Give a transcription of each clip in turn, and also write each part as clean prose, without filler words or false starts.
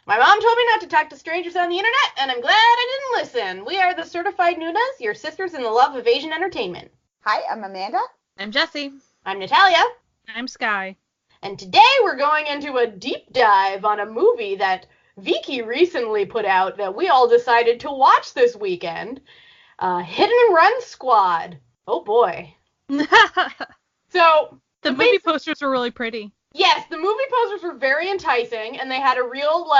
My mom told me not to talk to strangers on the internet, and I'm glad I didn't listen. We are the Certified Nunas, your sisters in the love of Asian entertainment. Hi, I'm Amanda. I'm Jessie. I'm Natalia. I'm Sky. And today we're going into a deep dive on a movie that Viki recently put out that we all decided to watch this weekend. Hit and Run Squad. Oh boy. So the movie posters were really pretty. Yes, the movie posters were very enticing, and they had a real,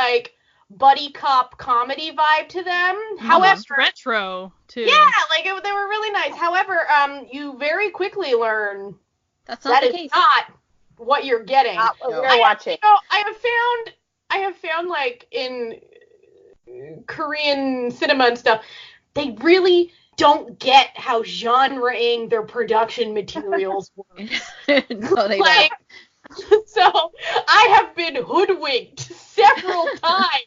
buddy cop comedy vibe to them. However, retro, too. Yeah, they were really nice. However, you very quickly learn that is not what you're getting. Not what we're watching. I have found, in Korean cinema and stuff, they really don't get how genre-ing their production materials work. No, they don't. So, I have been hoodwinked several times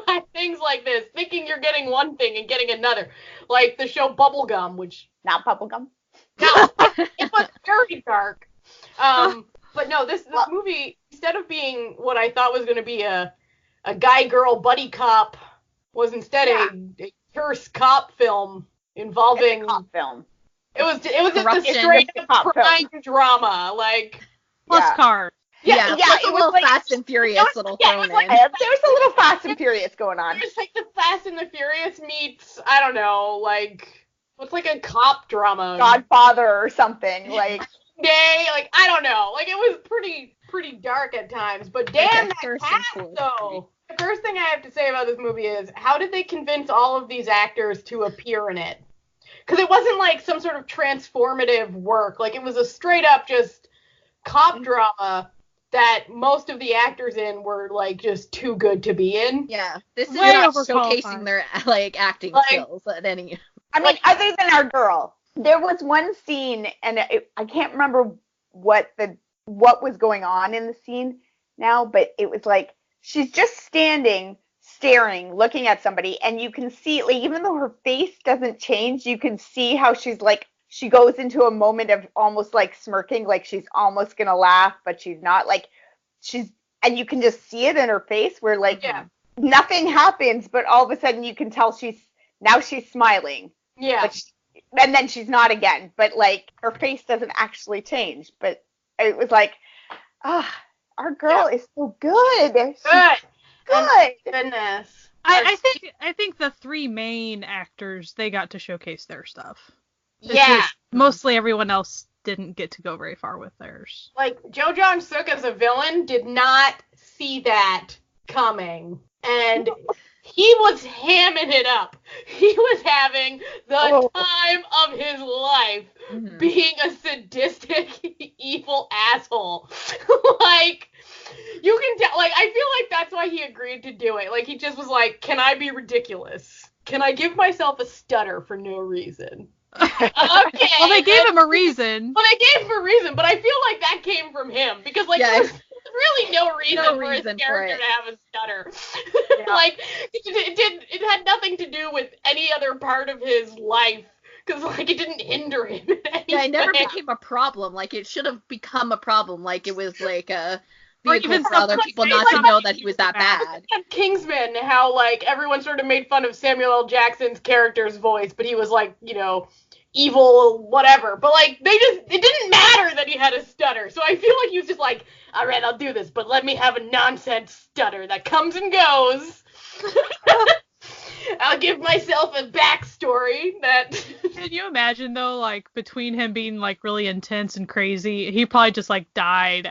by things like this, thinking you're getting one thing and getting another. Like the show Bubblegum, which... Not Bubblegum. No, it was very dark. But no, this movie, instead of being what I thought was going to be a guy-girl buddy cop, was instead a terse cop film involving... It's a cop film. It was just a straight crime drama, Plus cars. Yeah, it was a Fast and Furious little thrown in. There was a little Fast and Furious going on. It's like the Fast and the Furious meets, I don't know, what's a cop drama? Godfather or something, I don't know. It was pretty dark at times, but damn that cast, though. The first thing I have to say about this movie is, how did they convince all of these actors to appear in it? Because it wasn't some sort of transformative work. It was a straight up just cop drama that most of the actors in were just too good to be in. Yeah, this is not showcasing their acting skills at any. I mean, other than our girl, there was one scene, and I can't remember what was going on in the scene now, but it was she's just standing, staring, looking at somebody, and you can see, even though her face doesn't change, you can see how she's she goes into a moment of almost smirking, she's almost gonna laugh, but she's not, and you can just see it in her face where nothing happens, but all of a sudden you can tell she's smiling. Yeah. And then she's not again, but her face doesn't actually change. But it was our girl is so good. She's good. Goodness. I think the three main actors, they got to showcase their stuff. Mostly everyone else didn't get to go very far with theirs. Jo Jong-suk as a villain did not see that coming. And he was hamming it up. He was having the time of his life being a sadistic, evil asshole. You can tell, I feel that's why he agreed to do it. He just was can I be ridiculous? Can I give myself a stutter for no reason? Okay. Well, they gave him a reason. But I feel that came from him because there was really no reason for his character to have a stutter. Yeah. It had nothing to do with any other part of his life because it didn't hinder him in anything. Yeah, it never became a problem. It should have become a problem. It was vehicle for other people not to know that he was that bad. Kingsman, how everyone sort of made fun of Samuel L. Jackson's character's voice, but he was evil, whatever. But it didn't matter that he had a stutter. So I feel he was just all right, I'll do this, but let me have a nonsense stutter that comes and goes. I'll give myself a backstory that... Can you imagine, though, between him being, really intense and crazy, he probably just, died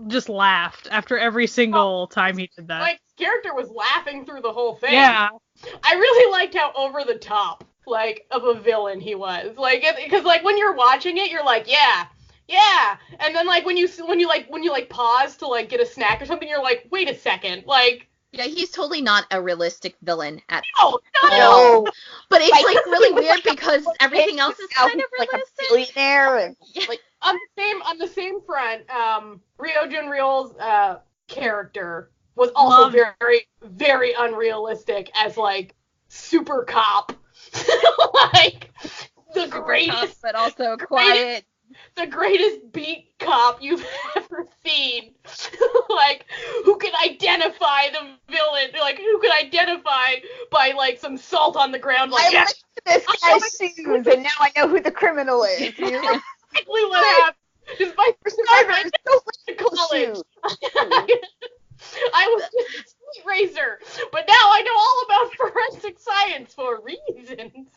just laughed after every single time he did that. His character was laughing through the whole thing. Yeah. I really liked how over the top, of a villain he was. Because, when you're watching it, you're yeah. And then, when you pause to, get a snack or something, you're wait a second, Yeah, he's totally not a realistic villain at all. No. But it's really weird because everything else is kind of realistic. A billionaire and on the same front, Ryo Jun-ryul's character was also very, very unrealistic as super cop. The super greatest, tough, but also quiet. the greatest beat cop you've ever seen. Like, who can identify the villain? Like, who can identify by, like, some salt on the ground? Like, I looked at this guy's shoes, and now I know who the criminal is. Exactly what happened. Just by Survivors don't to wear college. shoes. I was just a street racer, but now I know all about forensic science for reasons.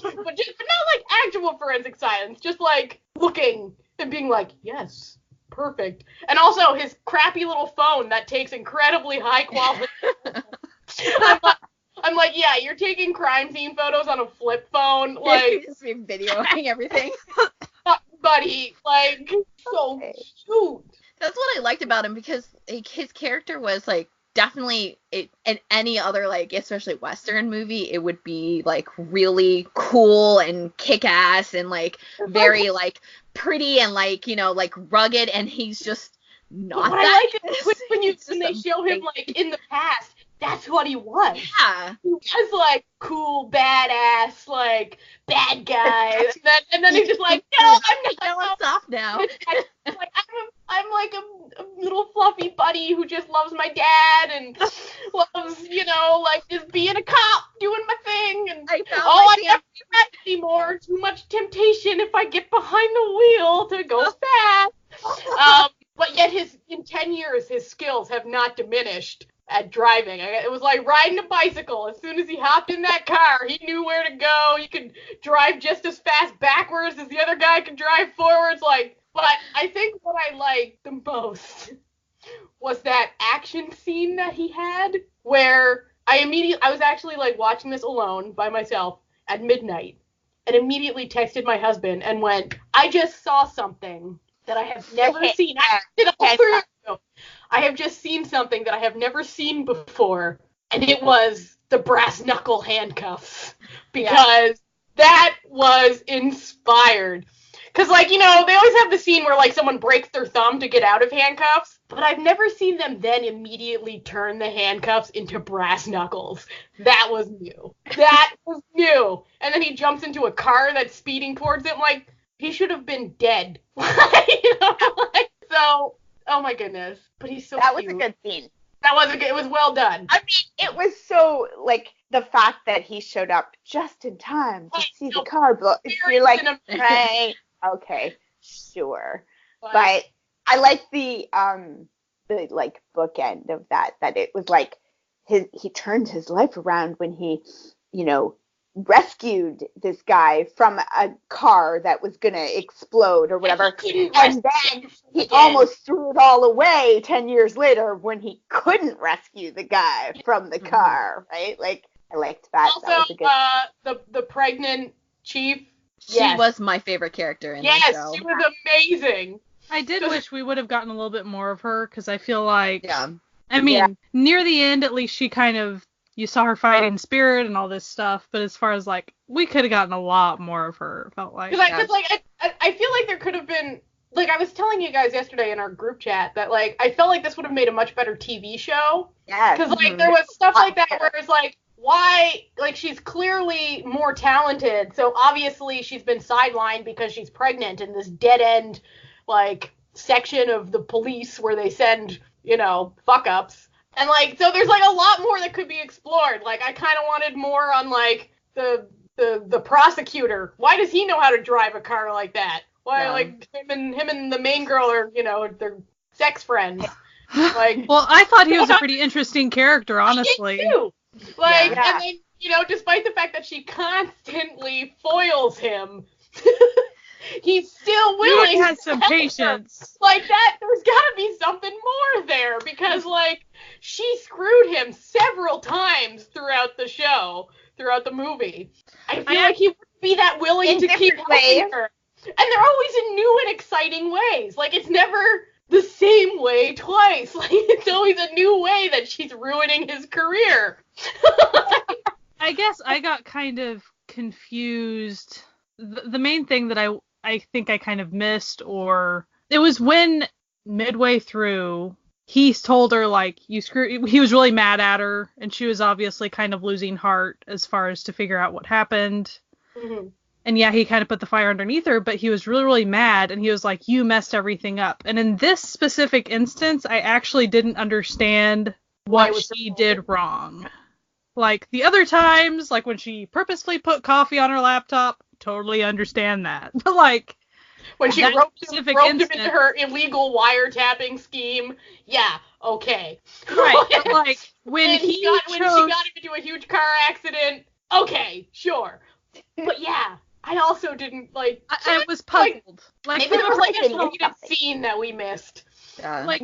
But not like actual forensic science, just like looking and being like, yes, perfect. And also his crappy little phone that takes incredibly high quality. I'm like, yeah, you're taking crime scene photos on a flip phone, like just be videoing everything. buddy, like, so cute. That's what I liked about him, because like, his character was like definitely in any other, like, especially Western movie, it would be like really cool and kick-ass and like very like pretty and like, you know, like rugged, and he's just not what that. I like it when they show him like in the past, that's what he was. Yeah. He was like cool, badass, like bad guy, and then he's just like, no, I'm not. No, I'm soft now. Like, I'm like a little fluffy buddy who just loves my dad and loves, you know, like just being a cop, doing my thing, and I found I like can't do that anymore. Too much temptation if I get behind the wheel to go fast. But yet in 10 years, his skills have not diminished at driving. It was like riding a bicycle. As soon as he hopped in that car, he knew where to go. He could drive just as fast backwards as the other guy could drive forwards. Like, but I think what I liked the most was that action scene that he had, where I was actually like watching this alone by myself at midnight, and immediately texted my husband and went, I just saw something that I have never seen. I did all three of them. I have just seen something that I have never seen before, and it was the brass knuckle handcuffs, because that was inspired. Because, like, you know, they always have the scene where, like, someone breaks their thumb to get out of handcuffs, but I've never seen them then immediately turn the handcuffs into brass knuckles. That was new. That was new. And then he jumps into a car that's speeding towards him, like, he should have been dead. You know, like, so, oh my goodness. But he's so That cute. was a good scene. That was it was well done. I mean, it was so, like, the fact that he showed up just in time to see the car blow. You're like, right, okay, sure. But I like the like bookend of that it was like he turned his life around when he, you know, rescued this guy from a car that was gonna explode or whatever, and then he almost threw it all away 10 years later when he couldn't rescue the guy from the car, right? Like, I liked that. Also, that was a good... the pregnant chief. She was my favorite character in the show. Yes, she was amazing. I did wish we would have gotten a little bit more of her, because I feel like, I mean, near the end, at least she kind of, you saw her fighting spirit and all this stuff, but as far as, like, we could have gotten a lot more of her, felt like. Because I feel like there could have been, like, I was telling you guys yesterday in our group chat that, like, I felt like this would have made a much better TV show. Yes. Because, like, there was stuff like that where it's like, why, like, she's clearly more talented, so obviously she's been sidelined because she's pregnant in this dead-end, like, section of the police where they send, you know, fuck-ups. And, like, so there's, like, a lot more that could be explored. Like, I kind of wanted more on, like, the prosecutor. Why does he know how to drive a car like that? Why, like, him and the main girl are, you know, they're sex friends. Like, well, I thought he was a pretty interesting character, honestly. Me too. Like, and then, you know, despite the fact that she constantly foils him, he's still willing. He has some patience. Like that, there's gotta be something more there, because, like, she screwed him several times throughout the show, throughout the movie. I feel like he wouldn't be that willing to keep helping her. And they're always in new and exciting ways. Like, it's never the same way twice. Like, it's always a new way that she's ruining his career. I guess I got kind of confused. The main thing that I think I kind of missed, or it was when midway through he told her, like, he was really mad at her, and she was obviously kind of losing heart as far as to figure out what happened. Mm-hmm. And yeah, he kind of put the fire underneath her, but he was really, really mad, and he was like, you messed everything up. And in this specific instance, I actually didn't understand what she did wrong. Like, the other times, like when she purposefully put coffee on her laptop, totally understand that. But like, when she roped him into her illegal wiretapping scheme, yeah, okay. Right, but like, when she got him into a huge car accident, okay, sure. But yeah, I also didn't, like... I was puzzled. Like, maybe there was, like, a deleted scene that we missed. Like,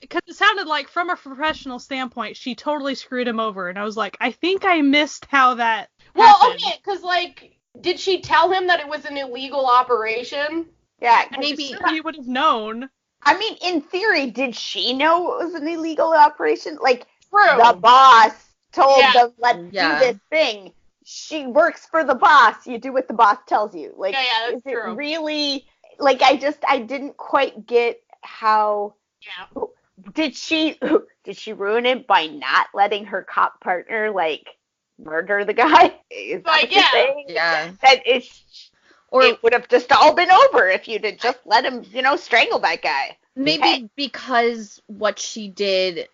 because it sounded like, from a professional standpoint, she totally screwed him over. And I was like, I think I missed how that happened. Okay, because, like, did she tell him that it was an illegal operation? Yeah, maybe he would have known. I mean, in theory, did she know it was an illegal operation? Like, True. The boss told them, let's do this thing. She works for the boss. You do what the boss tells you. Like, that's is it true. really, like, I didn't quite get how, did she ruin it by not letting her cop partner, like, murder the guy? Is that what you're saying? Yeah. That it would have just all been over if you'd have just let him, strangle that guy. Maybe because what she did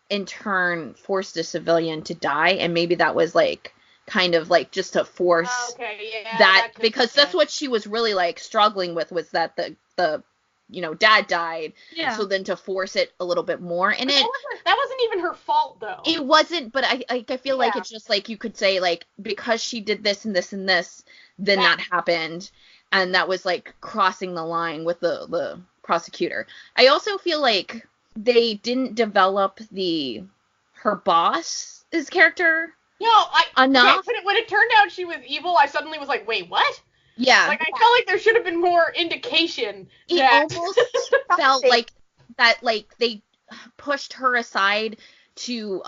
in turn forced a civilian to die, and maybe that was, like, kind of like just to force that because that's what she was really like struggling with, was that the dad died. Yeah. So then to force it a little bit more, and that wasn't even her fault though. It wasn't, but I feel like it's just like you could say like because she did this and this and this, then that happened, and that was like crossing the line with the prosecutor. I also feel like they didn't develop her boss's character. No, enough. Okay, when it turned out she was evil, I suddenly was like, wait, what? Yeah. Like, I felt like there should have been more indication. It almost felt like that, like, they pushed her aside to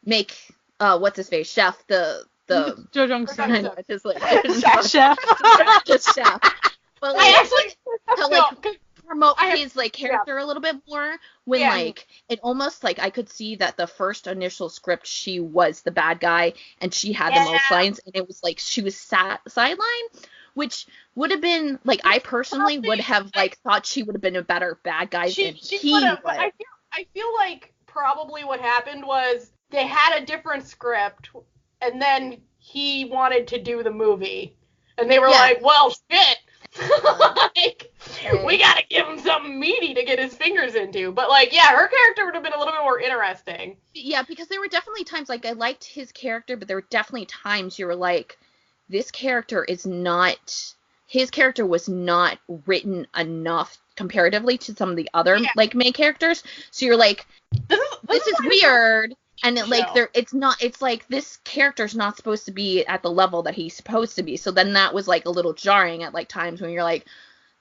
make, what's his face, Chef, the Jo Jung-sung. Just like, Chef. Just Chef. But, like, I actually... to, like, promote his, like, character a little bit more, when, like, it almost, like, I could see that the first initial script, she was the bad guy, and she had the most lines, and it was, like, she was sidelined, which would have been, like, I personally would have, like, thought she would have been a better bad guy than he would. But I feel like probably what happened was they had a different script, and then he wanted to do the movie, and they were like, well, shit. Like, we gotta give him something meaty to get his fingers into. But, like, yeah, her character would have been a little bit more interesting. Yeah, because there were definitely times, like, I liked his character, but there were definitely times you were like, his character was not written enough comparatively to some of the other, like, main characters. So you're like, this is weird. And it's like this character's not supposed to be at the level that he's supposed to be. So then that was like a little jarring at like times when you're like,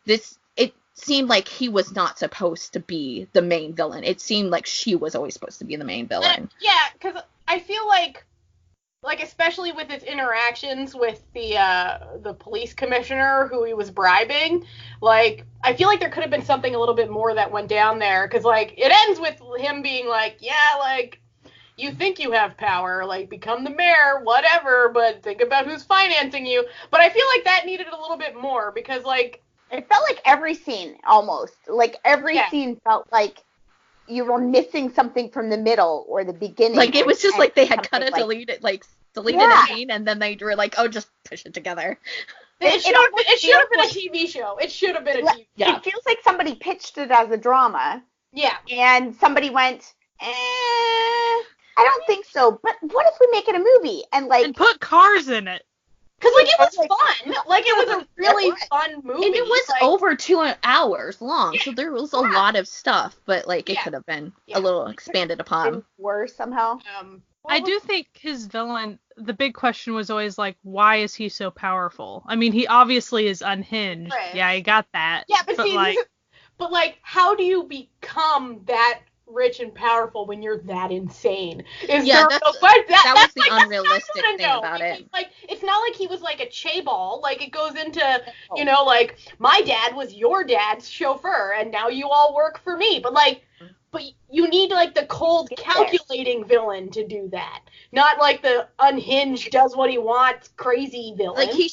it seemed like he was not supposed to be the main villain. It seemed like she was always supposed to be the main villain. Yeah, because I feel like especially with his interactions with the police commissioner who he was bribing, like, I feel like there could have been something a little bit more that went down there. Because, like, it ends with him being like, yeah, like, you think you have power, like, become the mayor, whatever, but think about who's financing you. But I feel like that needed a little bit more, because, like... It felt like every scene, almost. Like, every scene felt like you were missing something from the middle or the beginning. Like, it was just like they had cut it, deleted a scene, and then they were like, oh, just push it together. It should have been a TV show. It should have been a TV show. It feels like somebody pitched it as a drama. Yeah. And somebody went, I don't think so, but what if we make it a movie? And put cars in it. Because, like, it was fun. Like, it was a really fun movie. And it was like, over 2 hours long, so there was a lot of stuff, but, like, it could have been a little expanded upon. Worse somehow. I do think his villain, the big question was always, like, why is he so powerful? I mean, he obviously is unhinged. Right. Yeah, I got that. Yeah, but see, how do you become that rich and powerful when you're that insane? That was the unrealistic thing about it. Like, it's not like he was like a chaebol. Like, it goes into, like, my dad was your dad's chauffeur, and now you all work for me. But, like, But you need like the cold, calculating villain to do that, not like the unhinged, does what he wants, crazy villain. Like he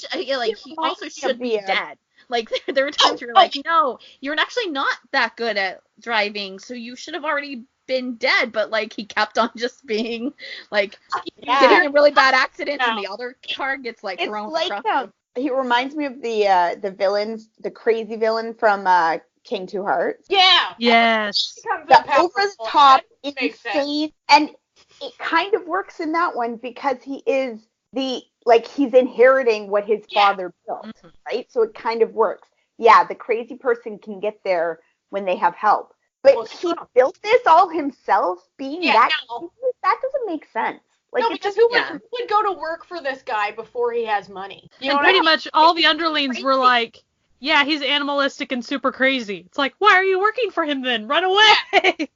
also should be dead. Like there were times where you're like, no, you're actually not that good at driving, so you should have already been dead. But like he kept on just being like getting in really bad accidents, and the other car gets like thrown across. He reminds me of the villains, the crazy villain from King Two Hearts. Yeah. Yes. The over the top, insane, and it kind of works in that one because he is he's inheriting what his father built, right? So it kind of works. Yeah, the crazy person can get there when they have help, but he built this all himself. Crazy, that doesn't make sense. Like, no, because who would go to work for this guy before he has money? You know, pretty much all the underlings were like, yeah, he's animalistic and super crazy. It's like, why are you working for him then? Run away!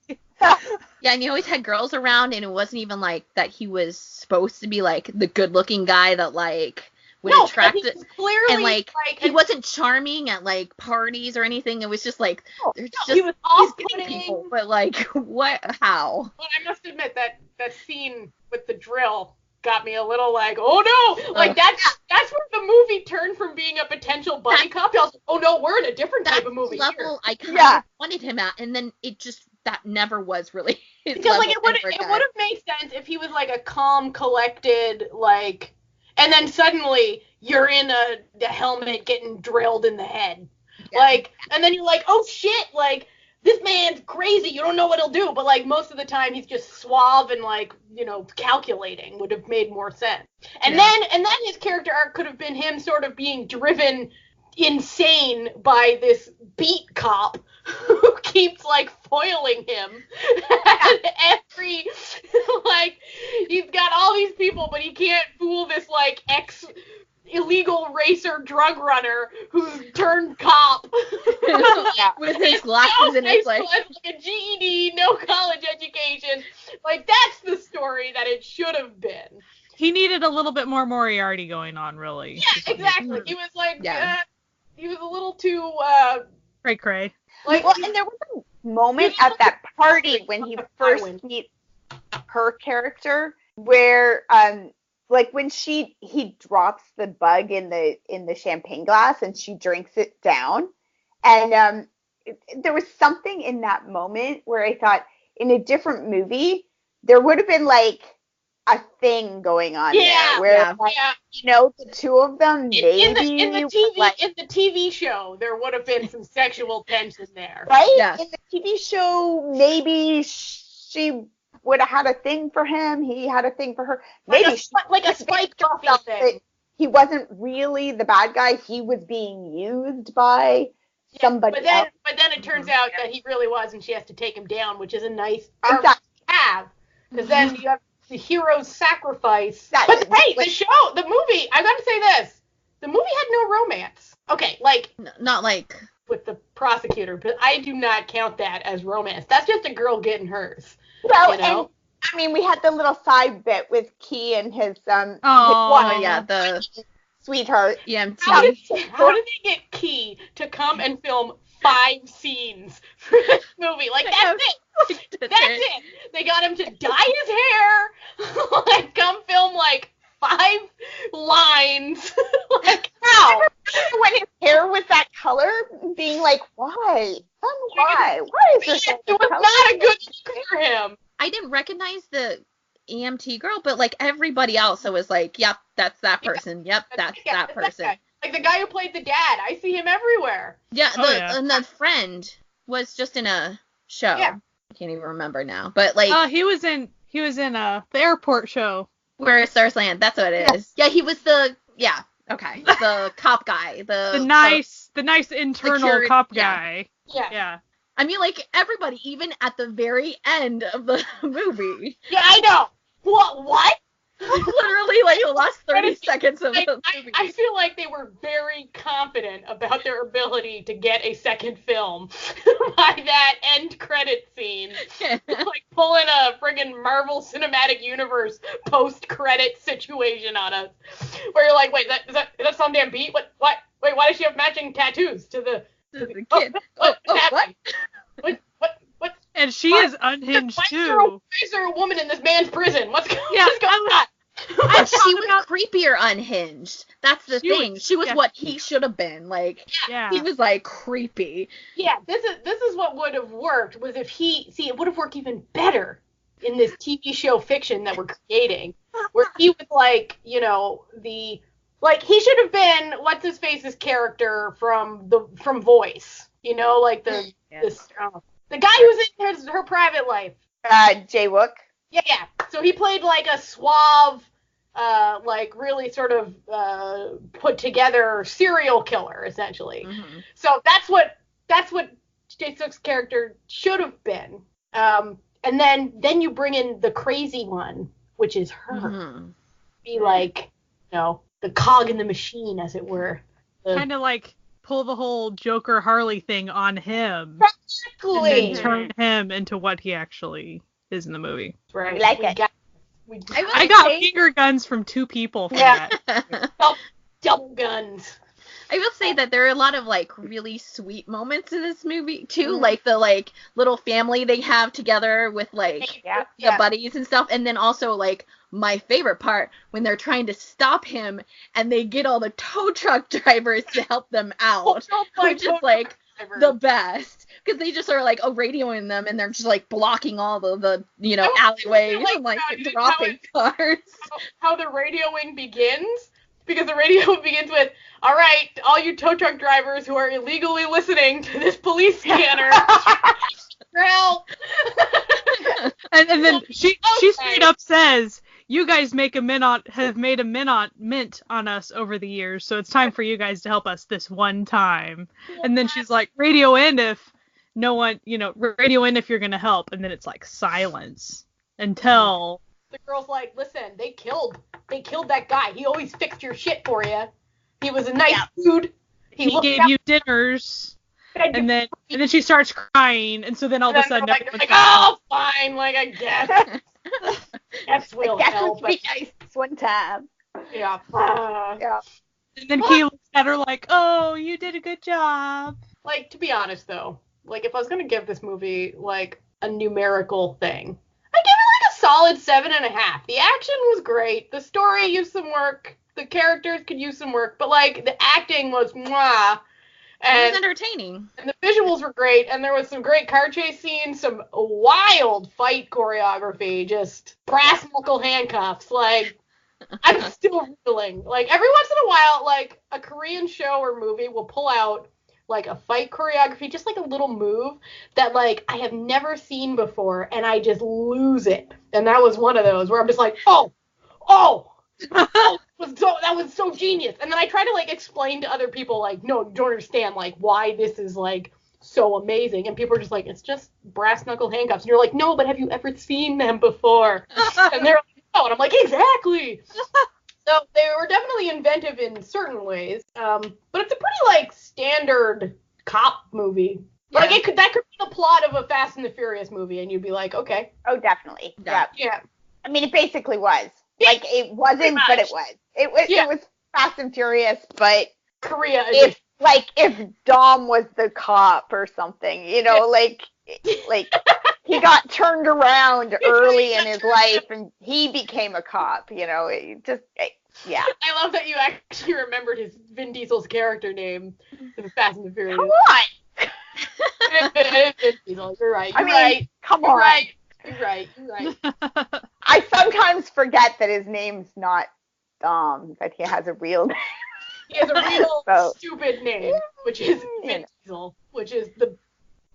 Yeah, and he always had girls around, and it wasn't even like that he was supposed to be like the good-looking guy that like would attract it. Clearly, and like he wasn't charming at like parties or anything. It was just like he was off-putting people, but like what? How? Well, I must admit that scene with the drill got me a little like, oh no, like that's where the movie turned from being a potential buddy cop. I was like, oh no, we're in a different type of movie level here. I kind of wanted him at, and then it just that never was really his because like it would have made sense if he was like a calm, collected, like, and then suddenly you're in the helmet getting drilled in the head, like, and then you're like, oh shit, like this man's crazy, you don't know what he'll do, but like most of the time he's just suave and like, you know, calculating would have made more sense. And then his character arc could have been him sort of being driven insane by this beat cop who keeps like foiling him. And like he's got all these people, but he can't fool this like illegal racer drug runner who's turned cop. With his glasses and his like a GED, no college education. Like that's the story that it should have been. He needed a little bit more Moriarty going on, really. Yeah, exactly. He was like, he was a little too cray. Like, well, and there was a moment at that party when he first meets her character where like when he drops the bug in the champagne glass and she drinks it down, and there was something in that moment where I thought in a different movie there would have been like a thing going on there where you know, the two of them maybe in the TV show there would have been some sexual tension there, right? In the TV show maybe she would have had a thing for him, he had a thing for her, maybe like a Spike Duffy thing. He wasn't really the bad guy, he was being used by somebody else. But then it turns out that he really was, and she has to take him down, which is a nice arc to have, because then you have the hero's sacrifice. But hey, the movie, I gotta say this, the movie had no romance. Okay, like not like with the prosecutor, but I do not count that as romance. That's just a girl getting hers. Well, you know? And I mean, we had the little side bit with Key and his the sweetheart EMT. How did they get Key to come and film 5 scenes for this movie? Like that's it. That's it. They got him to dye his hair, like come film like 5 lines. Like how? When his hair was that color, being like, why? Why? Why is this? It was not a good look for him. I didn't recognize the EMT girl, but like everybody else, I was like, yep, that's that person. Yep, that's that person. Like the guy who played the dad, I see him everywhere. Yeah, and the friend was just in a show. Yeah. I can't even remember now, but like he was in the airport show. Where Stars Land, that's what it is. Yeah, he was the the cop guy, the nice internal cop guy. Yeah. I mean, like everybody, even at the very end of the movie. Yeah, I know. What? Literally, like the last 30 seconds of the movie. I feel like they were very confident about their ability to get a second film by that end credit scene. Like pulling a friggin' Marvel Cinematic Universe post-credit situation on us. Where you're like, wait, is that some damn beat? What? Wait, why does she have matching tattoos to the kid? What's happening? What? And she is unhinged too. Why is there a woman in this man's prison? What's going on? And she was creepier unhinged. That's the thing. She was what he should have been. Like, he was like creepy. Yeah, this is what would have worked was if it would have worked even better in this TV show fiction that we're creating, where he was like, he should have been what's his face's character from Voice, like the guy who's in her private life. Jae-wook. Yeah. So he played like a suave, really sort of put together serial killer, essentially. Mm-hmm. So that's what Jae-suk's character should have been. And then you bring in the crazy one, which is her. Mm-hmm. Be like, the cog in the machine, as it were. Kind of like pull the whole Joker Harley thing on him. Exactly. And then turn him into what he actually is in the movie. Right. I got finger guns from 2 people for that. Double guns. I will say that there are a lot of like really sweet moments in this movie too, like the like little family they have together with like the buddies and stuff, and then also like my favorite part when they're trying to stop him and they get all the tow truck drivers to help them out, which is like the best because they just are like radioing them and they're just like blocking all the alleyways and like dropping cars. How the radioing begins. Because the radio begins with, all right, all you tow truck drivers who are illegally listening to this police scanner, help. and then she straight up says, you guys have made a mint on us over the years, so it's time for you guys to help us this one time. And then she's like, radio in if no one, radio in if you're going to help. And then it's like silence until... The girl's like, listen, they killed that guy. He always fixed your shit for you. He was a nice dude. He gave you dinners. And then she starts crying, and so then all of a sudden everyone's like, oh, fine, like I guess. Guess we'll help. Be nice this one time. Yeah. And then he looks at her like, oh, you did a good job. Like, to be honest though, like if I was gonna give this movie like a numerical thing, I give it like a solid 7.5. The action was great. The story used some work. The characters could use some work, but like the acting was mwah. And it was entertaining. And the visuals were great, and there was some great car chase scenes, some wild fight choreography, just brass knuckle handcuffs. Like, I'm still reeling. Like, every once in a while, like, a Korean show or movie will pull out, like, a fight choreography, just like a little move that, like, I have never seen before, and I just lose it. And that was one of those where I'm just like, oh, that was so genius. And then I try to like explain to other people like, no, you don't understand like why this is like so amazing. And people are just like, it's just brass knuckle handcuffs. And you're like, no, but have you ever seen them before? And they're like, oh, and I'm like, exactly. So they were definitely inventive in certain ways. But it's a pretty like standard cop movie. Yeah. Like that could be the plot of a Fast and the Furious movie, and you'd be like, okay. Oh, definitely. Yeah. I mean, it basically was. Like, it wasn't, but it was. It was Fast and Furious, but Korea. If Dom was the cop or something, like he got turned around early in his life and he became a cop, yeah. I love that you actually remembered his Vin Diesel's character name in Fast and the Furious. Come on! Vin Diesel, you're right. Come on. You're right. I sometimes forget that his name's not Dom, that he has a real name. He has a real stupid name, which is Vin Diesel, which is the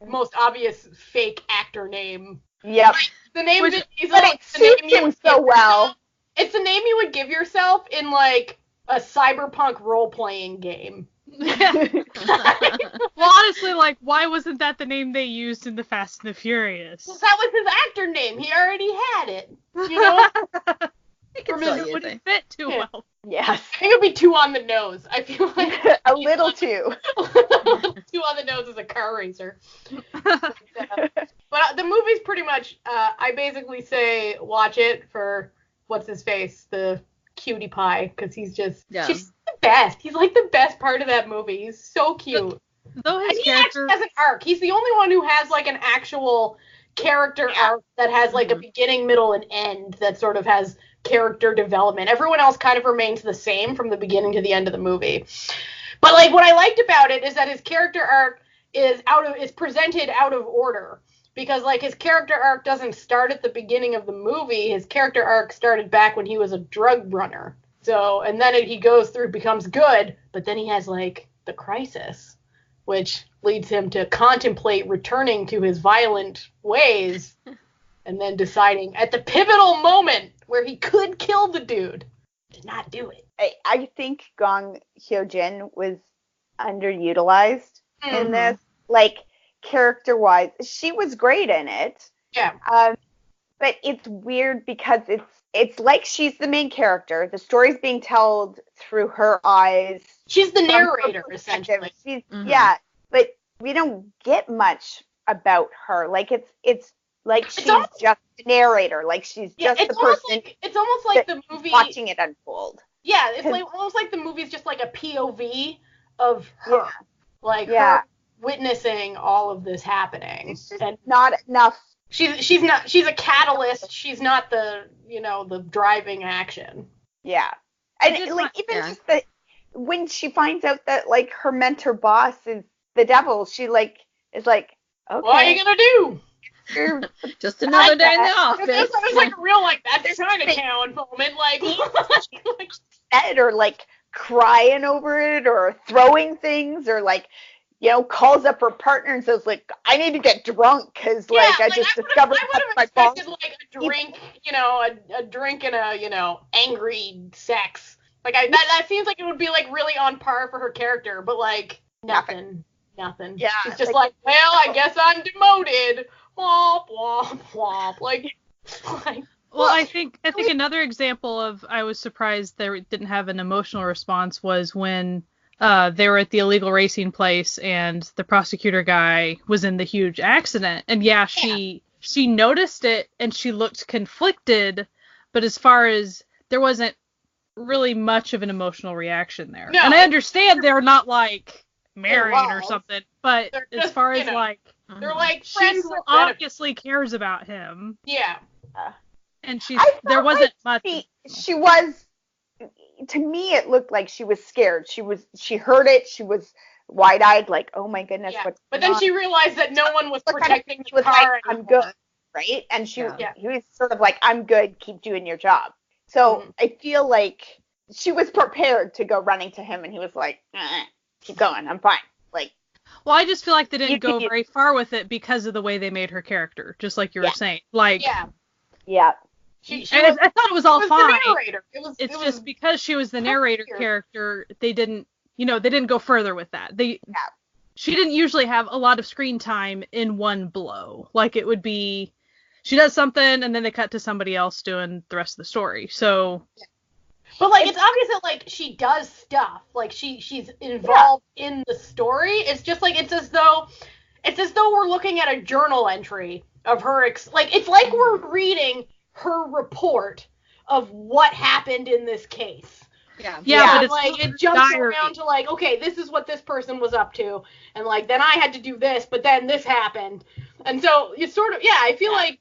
most obvious fake actor name. Yep. The name Vin Diesel. But it suits him so well. It's the name you would give yourself in like a cyberpunk role-playing game. Well, honestly, like, why wasn't that the name they used in the Fast and the Furious? Well, that was his actor name. He already had it. It wouldn't fit too well. Yes. I think it would be too on the nose. I feel like a little too. Too on the nose as a car racer. But the movie's pretty much. I basically say watch it for what's his face, the cutie pie, because he's just she's the best. He's like the best part of that movie. He's so cute. Though his he actually has an arc. He's the only one who has like an actual character arc that has like a beginning, middle, and end that sort of has character development. Everyone else kind of remains the same from the beginning to the end of the movie. But like what I liked about it is that his character arc is presented out of order. Because like his character arc doesn't start at the beginning of the movie. His character arc started back when he was a drug runner. So, and then he goes through, becomes good, but then he has like the crisis, which leads him to contemplate returning to his violent ways, and then deciding at the pivotal moment where he could kill the dude, to not do it. I think Gong Hyo-jin was underutilized in this. Like, character-wise, she was great in it. Yeah. But it's weird because it's like she's the main character. The story's being told through her eyes. She's the narrator, essentially. Yeah, but we don't get much about her. Like it's like she's just the narrator. Like she's just the person. It's almost like the movie watching it unfold. Yeah, it's like almost like the movie's just like a POV of her, her witnessing all of this happening. And not enough. She's a catalyst. She's not the the driving action. Yeah, and like just when she finds out that like her mentor boss is the devil, she is like, okay, what are you gonna do? Just another day in the office. It was like a real like that Chinatown moment, like or like crying over it, or throwing things, or like calls up her partner and says like, I need to get drunk because I just discovered my boss. Like a drink, a drink and a angry sex. Like that seems like it would be like really on par for her character, but like nothing. Yeah, she's just like, well, I guess I'm demoted. Womp womp womp. Like. Well, I think another example of I was surprised they didn't have an emotional response was when they were at the illegal racing place and the prosecutor guy was in the huge accident. And she noticed it and she looked conflicted, but as far as there wasn't really much of an emotional reaction there. No, and I understand they're not like married or something, but as far as like they're like she obviously cares about him. Yeah. And there wasn't much. She was, to me, it looked like she was scared. She heard it. She was wide-eyed, like, oh my goodness, what's But then she realized that no one was protecting the car. Like, I'm good, right? And he was sort of like, I'm good, keep doing your job. So I feel like she was prepared to go running to him, and he was like, keep going, I'm fine. Like, well, I just feel like they didn't go very far with it because of the way they made her character, just like you were saying. Like, yeah. I thought it was all fine. The narrator. It's just because she was the narrator character, they didn't go further with that. She didn't usually have a lot of screen time in one blow. Like it would be, she does something and then they cut to somebody else doing the rest of the story. So, but like it's obvious that like she does stuff. Like she's involved in the story. It's just like it's as though we're looking at a journal entry of her. It's like we're reading her report of what happened in this case. Yeah, but it's like it jumps around to like, okay, this is what this person was up to, and like then I had to do this, but then this happened, and so it's sort of I feel like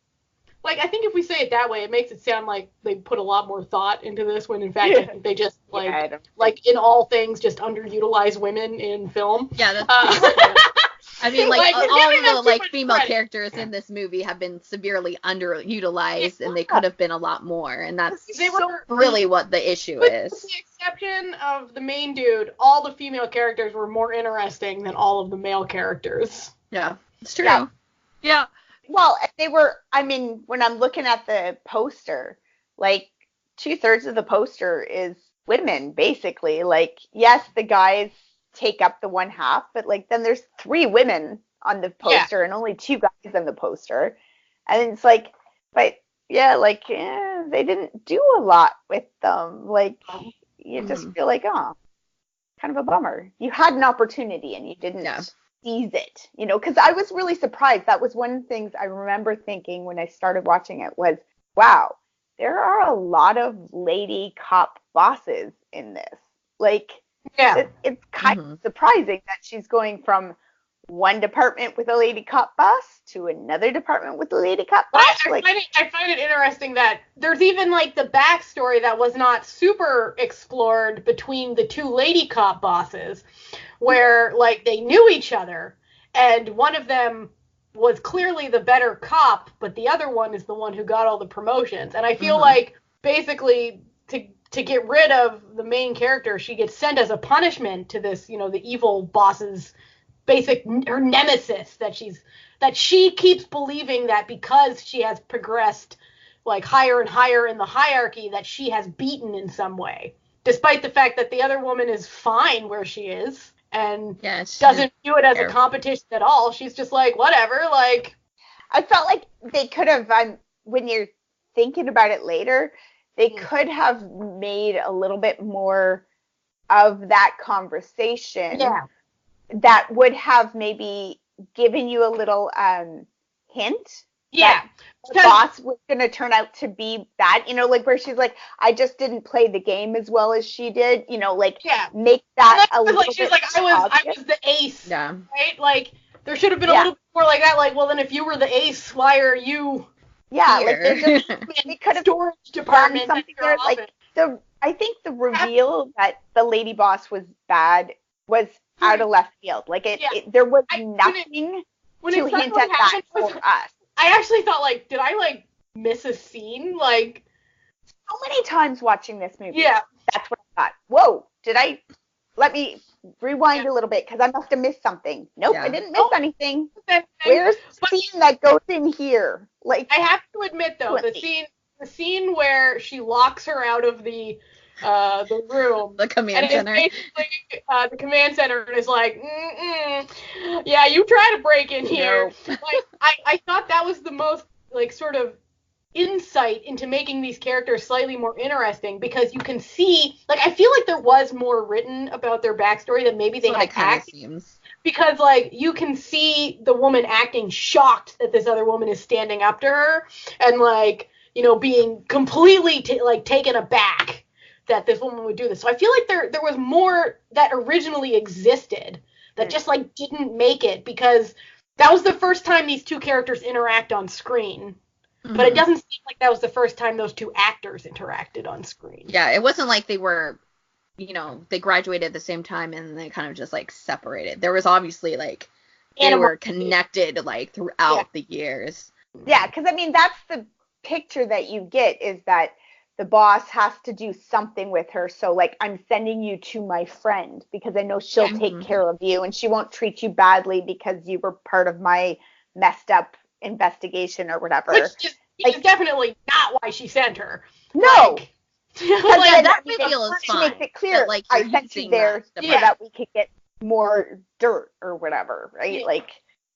I think if we say it that way, it makes it sound like they put a lot more thought into this when in fact I think they just like in all things just underutilize women in film. Yeah, that's I mean, like all of the female characters in this movie have been severely underutilized, and they could have been a lot more, and that's really what the issue is. With the exception of the main dude, all the female characters were more interesting than all of the male characters. Yeah, it's true. Yeah. Well, they were. I mean, when I'm looking at the poster, like 2/3 of the poster is women, basically. Like, yes, the guys take up the one half, but like then there's 3 women on the poster and only 2 guys on the poster, and it's like, but they didn't do a lot with them. Like you just feel like, oh, kind of a bummer. You had an opportunity and you didn't seize it, because I was really surprised. That was one of the things I remember thinking when I started watching it was, wow, there are a lot of lady cop bosses in this. Like, it's kind of surprising that she's going from one department with a lady cop boss to another department with a lady cop boss. I find it interesting that there's even like the backstory that was not super explored between the two lady cop bosses, where like they knew each other, and one of them was clearly the better cop, but the other one is the one who got all the promotions. And I feel like basically to get rid of the main character, she gets sent as a punishment to this, you know, the evil boss's her nemesis, that she keeps believing that because she has progressed like higher and higher in the hierarchy that she has beaten in some way, despite the fact that the other woman is fine where she is and doesn't view it as a competition at all. She's just like, whatever, like. I felt like they could have, when you're thinking about it later, they could have made a little bit more of that conversation. Yeah. That would have maybe given you a little hint. Yeah. The boss was going to turn out to be bad, you know, like where she's like, I just didn't play the game as well as she did, you know, like make that a little she's bit like, I was the ace, right? Like there should have been a little bit more like that. Like, well, then if you were the ace, why are you? Yeah, here? like they're just they could have storage department done something there. Like I think the reveal that the lady boss was bad was out of left field. Like there was nothing to hint at that for us. I actually thought, like, did I, like, miss a scene? Like, so many times watching this movie. Yeah. That's what I thought. Whoa, let me rewind a little bit, because I must have missed something. Nope, I didn't miss anything. Where's the scene that goes in here? Like, I have to admit, though, the scene where she locks her out of the room. The command center. Basically, the command center is like, yeah, you try to break in here. Nope. Like, I thought that was the most, like, sort of insight into making these characters slightly more interesting, because you can see, like, I feel like there was more written about their backstory than maybe they had acted. Because, like, you can see the woman acting shocked that this other woman is standing up to her, and, like, you know, being completely, taken aback that this woman would do this. So I feel like there was more that originally existed that just, like, didn't make it, because that was the first time these two characters interact on screen. Mm-hmm. But it doesn't seem like that was the first time those two actors interacted on screen. Yeah, it wasn't like they were, you know, they graduated at the same time and they kind of just, like, separated. There was obviously, like, they were connected, like, throughout the years. Yeah, because, I mean, that's the picture that you get, is that the boss has to do something with her. So, like, I'm sending you to my friend because I know she'll take care of you, and she won't treat you badly because you were part of my messed up investigation or whatever. Which is definitely not why she sent her. No. Like, that reveal is fine. She makes it clear, that, like, I sent you there so that we could get more dirt or whatever, right? Yeah. Like,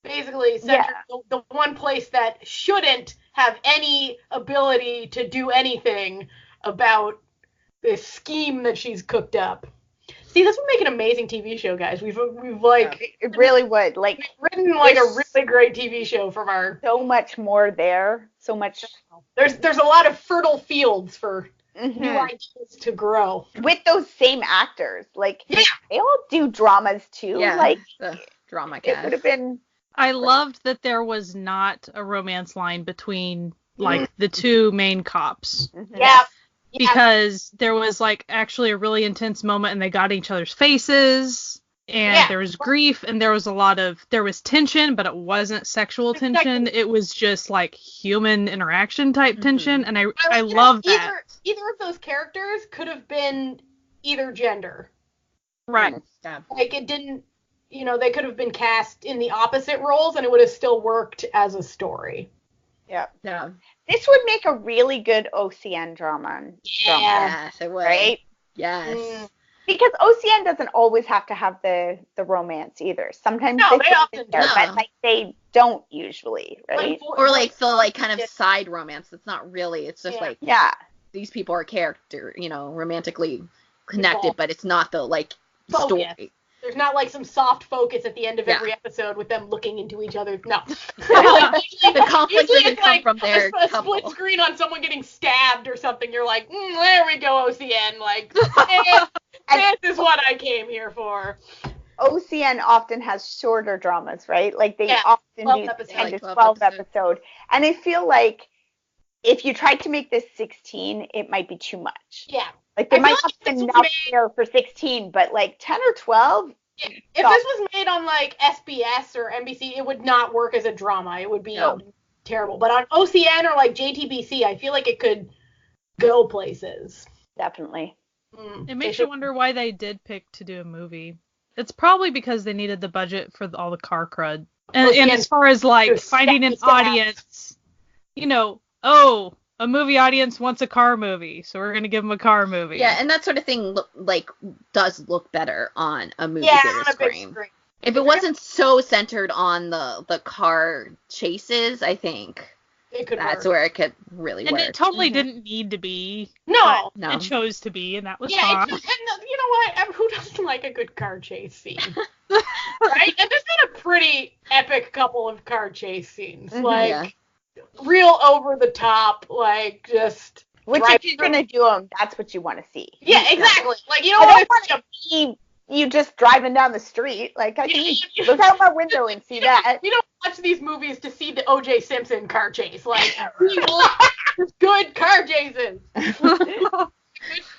basically sent her the one place that shouldn't have any ability to do anything about this scheme that she's cooked up. See, this would make an amazing TV show, guys. We've like it really would. Like, we've written like a really great TV show from our so much more there. So much. There's a lot of fertile fields for new ideas to grow with those same actors. Like, they all do dramas too. Yeah, like the drama cast. It would have been. I loved that there was not a romance line between, like, the two main cops. Mm-hmm. Yeah. Because there was, like, actually a really intense moment and they got each other's faces, and there was grief, and there was there was tension, but it wasn't sexual tension. It was just, like, human interaction type tension, and I love that. Either of those characters could have been either gender. Right. Yeah. Like, it didn't, you know, they could have been cast in the opposite roles and it would have still worked as a story. Yeah. Yeah. This would make a really good OCN drama. Yes, it would. Right? Yes. Because OCN doesn't always have to have the romance either. Sometimes they often do. but, like, they don't usually, right? Or, like, the, like, kind of side romance. It's not really. It's just like these people are character, you know, romantically connected, but it's not the, like, story. There's not, like, some soft focus at the end of every episode with them looking into each other. No. The conflict doesn't come from their a split screen on someone getting stabbed or something. You're like, there we go, OCN. Like, this is what I came here for. OCN often has shorter dramas, right? Like they Yeah, often 12 do episodes. 10 to Like 12 12 episode. And I feel like if you tried to make this 16, it might be too much. Yeah. Like there I feel might like not if be this was enough made- there for 16, but like 10 or 12, If this was made on like SBS or NBC, it would not work as a drama. It would be terrible. But on OCN or like JTBC, I feel like it could go places. definitely. It makes you wonder why they did pick to do a movie. It's probably because they needed the budget for all the car crud. And as far as like finding an audience, you know, a movie audience wants a car movie, so we're gonna give them a car movie. Yeah, and that sort of thing does look better on a movie on a screen. big screen. If it wasn't so centered on the car chases, I think that's where it could really work. And it totally didn't need to be. No. It chose to be, and that was fine. fine. And you know what? Who doesn't like a good car chase scene? Right? And there's been a pretty epic couple of car chase scenes. Real over the top, like just. Which if you're gonna do them, that's what you want to see. Yeah, exactly. Like you don't want to see you just driving down the street. Like I can look out my window and see that. You don't watch these movies to see the O.J. Simpson car chase. Like good car chases. Good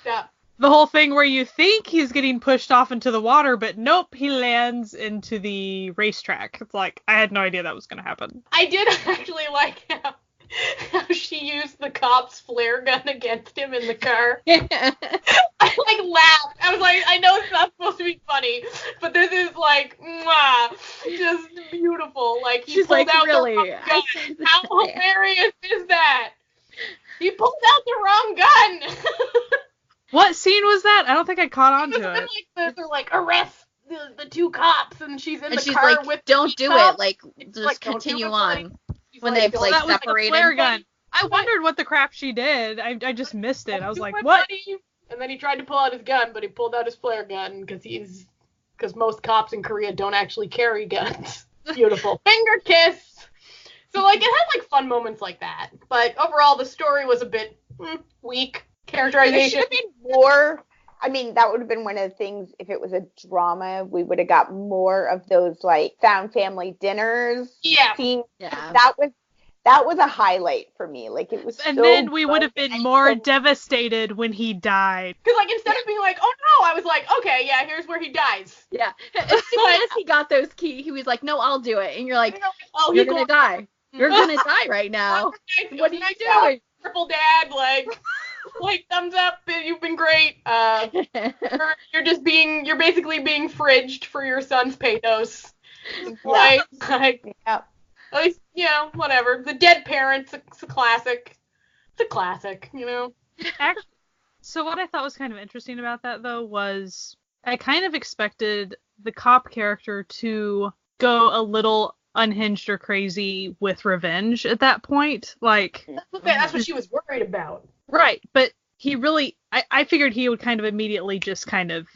stuff. The whole thing where you think he's getting pushed off into the water, but nope, he lands into the racetrack. It's like, I had no idea that was going to happen. I did actually like how she used the cop's flare gun against him in the car. I laughed. I was like, I know it's not supposed to be funny, but this is like, mwah, just beautiful. Like he pulled out the wrong gun. How hilarious is that? He pulled out the wrong gun. What scene was that? I don't think I caught on to it. They're like, arrest the two cops, and she's in the car like, with don't do cops. it. Like, just continue on. When they've that was separated. The flare gun. I wondered what the crap she did. I just missed it. I was like, what? And then he tried to pull out his gun, but he pulled out his flare gun because most cops in Korea don't actually carry guns. Beautiful. Finger kiss. So it had fun moments like that. But overall, the story was a bit weak. Characterization. There should have been more. I mean, that would have been one of the things, if it was a drama, we would have got more of those, found family dinners. Yeah. Scenes. Yeah. That was a highlight for me. It was and then we would have been more devastated when he died. Because, instead of being like, oh, no, I was like, okay, yeah, here's where he dies. Yeah. As soon as he got those keys, he was like, no, I'll do it. And you're like, oh, you're going to die. You're going to die right now. What are you doing? Triple dad, thumbs up, you've been great. You're basically being fridged for your son's pathos. At least, whatever. The dead parents, it's a classic. It's a classic, Actually, so what I thought was kind of interesting about that, though, was I kind of expected the cop character to go a little unhinged or crazy with revenge at that point. That's what she was worried about. Right, but he really, I figured he would kind of immediately just kind of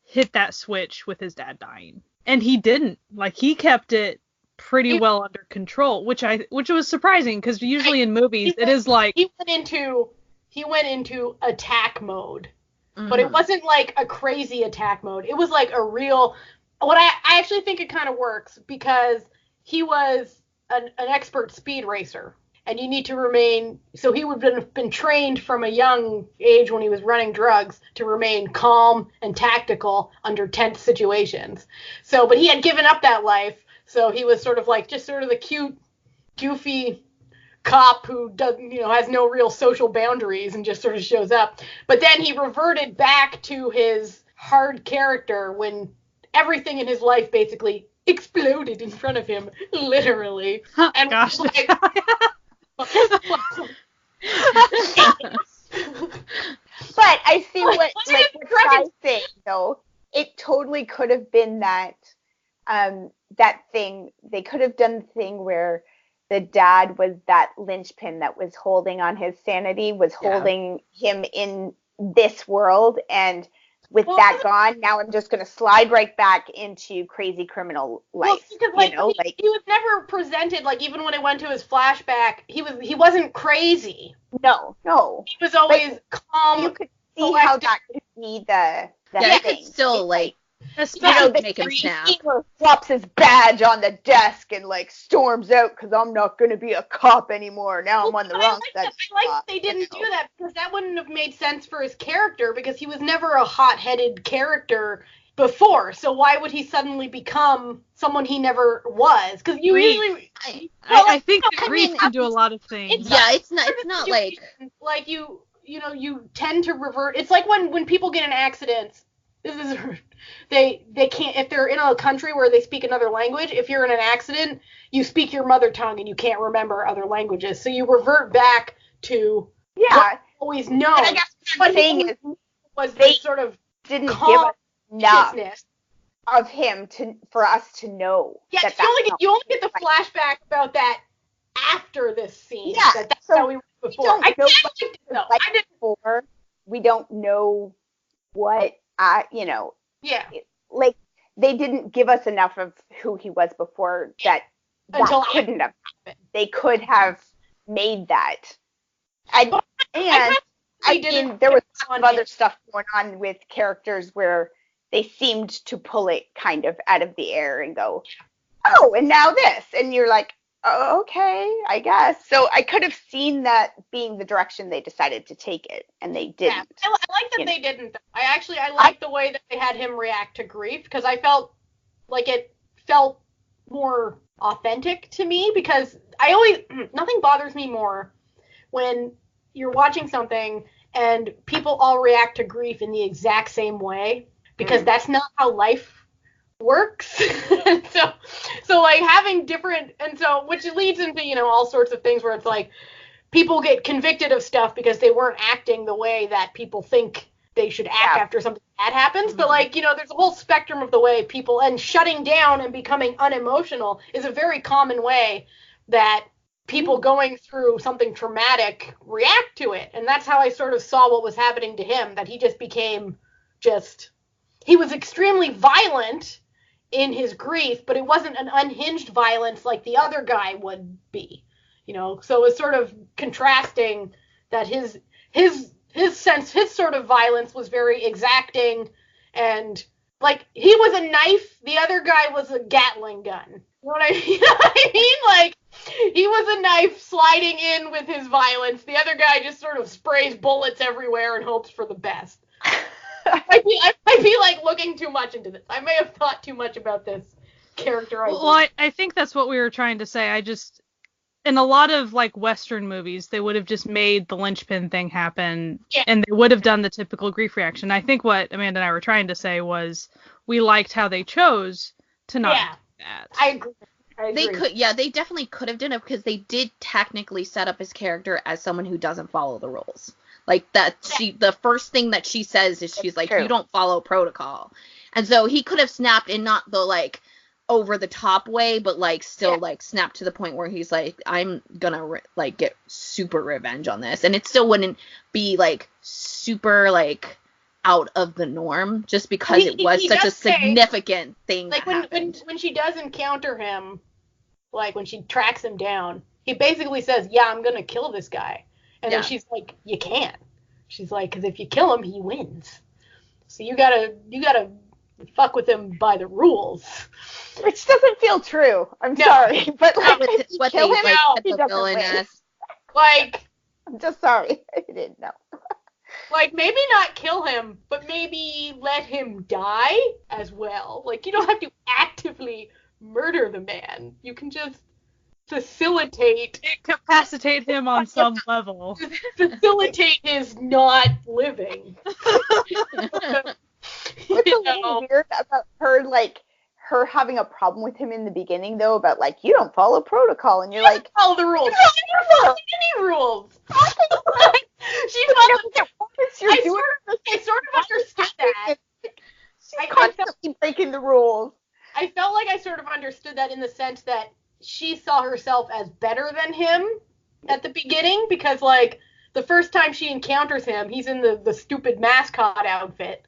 hit that switch with his dad dying. And he didn't. He kept it pretty well under control, which was surprising, because usually in movies it is he went into attack mode. But it wasn't a crazy attack mode. It was a real, I actually think it kind of works, because he was an expert speed racer. And you need to remain, so he would have been trained from a young age when he was running drugs to remain calm and tactical under tense situations. So, but he had given up that life, so he was sort of just sort of the cute, goofy cop who has no real social boundaries and just sort of shows up. But then he reverted back to his hard character when everything in his life basically exploded in front of him, literally. And gosh. But I see what Sky's saying, though. It totally could have been that thing. They could have done the thing where the dad was that linchpin that was holding on his sanity, was holding him in this world, and with that gone, now I'm just going to slide right back into crazy criminal life. Well, because he was never presented, even when it went to his flashback, he wasn't crazy. No. He was always calm. You could see how that could be the thing. Could still Especially make him snap. He drops his badge on the desk and like storms out because I'm not going to be a cop anymore. Now I'm on the wrong side. I like that they didn't do that because that wouldn't have made sense for his character because he was never a hot-headed character before. So why would he suddenly become someone he never was? Because you usually, I think grief can do a lot of things. It's not like you tend to revert. It's like when people get in accidents. This is they can't if they're in a country where they speak another language. If you're in an accident, you speak your mother tongue and you can't remember other languages, so you revert back to what you always know. And I guess what I'm saying was they sort of didn't give us enough of him for us to know. Yeah, you only get the flashback about that after this scene. Yeah, that's how we were before. I didn't before. We don't know what. Like they didn't give us enough of who he was before that couldn't have happened. They could have made that. And there was a lot of other stuff going on with characters where they seemed to pull it kind of out of the air and go, oh, and now this, and you're like, oh, okay, I guess. So I could have seen that being the direction they decided to take it, and they didn't. Yeah, I like that they didn't. I like the way that they had him react to grief, because I felt like it felt more authentic to me, because nothing bothers me more when you're watching something and people all react to grief in the exact same way, because that's not how life works. so like having different, and so which leads into all sorts of things where it's like people get convicted of stuff because they weren't acting the way that people think they should act after something bad happens. But like there's a whole spectrum of the way people, and shutting down and becoming unemotional is a very common way that people going through something traumatic react to it. And that's how I sort of saw what was happening to him, that he just became he was extremely violent in his grief, but it wasn't an unhinged violence like the other guy would be, so it was sort of contrasting that his sort of violence was very exacting, and like he was a knife, the other guy was a Gatling gun. You know what I mean? Like he was a knife sliding in with his violence. The other guy just sort of sprays bullets everywhere and hopes for the best. I feel like looking too much into this. I may have thought too much about this character. Well, I think that's what we were trying to say. In a lot of like Western movies, they would have just made the linchpin thing happen, and they would have done the typical grief reaction. I think what Amanda and I were trying to say was we liked how they chose to not do that. I agree. They definitely could have done it, because they did technically set up his character as someone who doesn't follow the rules. Like that, the first thing that she says is she's like, you don't follow protocol. And so he could have snapped in not the like over the top way, but like still like snapped to the point where he's like, I'm gonna like get super revenge on this. And it still wouldn't be like super like out of the norm, just because it was such a significant thing. Like when she does encounter him, like when she tracks him down, he basically says, yeah, I'm gonna kill this guy. And then she's like, you can't. She's like, because if you kill him, he wins. So you gotta fuck with him by the rules. Which doesn't feel true. I'm sorry, but like, what kill him out, he doesn't win. Like, I'm just sorry. I didn't know. Like, maybe not kill him, but maybe let him die as well. Like, you don't have to actively murder the man. You can just incapacitate him on some level. Facilitate his not living. What's a little weird about her having a problem with him in the beginning, though, about like, you don't follow protocol, and you're like, follow the rules. You don't follow any rules. She followed. I sort of understood that. She's constantly breaking the rules. I felt like I sort of understood that in the sense that she saw herself as better than him at the beginning, because like the first time she encounters him, he's in the stupid mascot outfit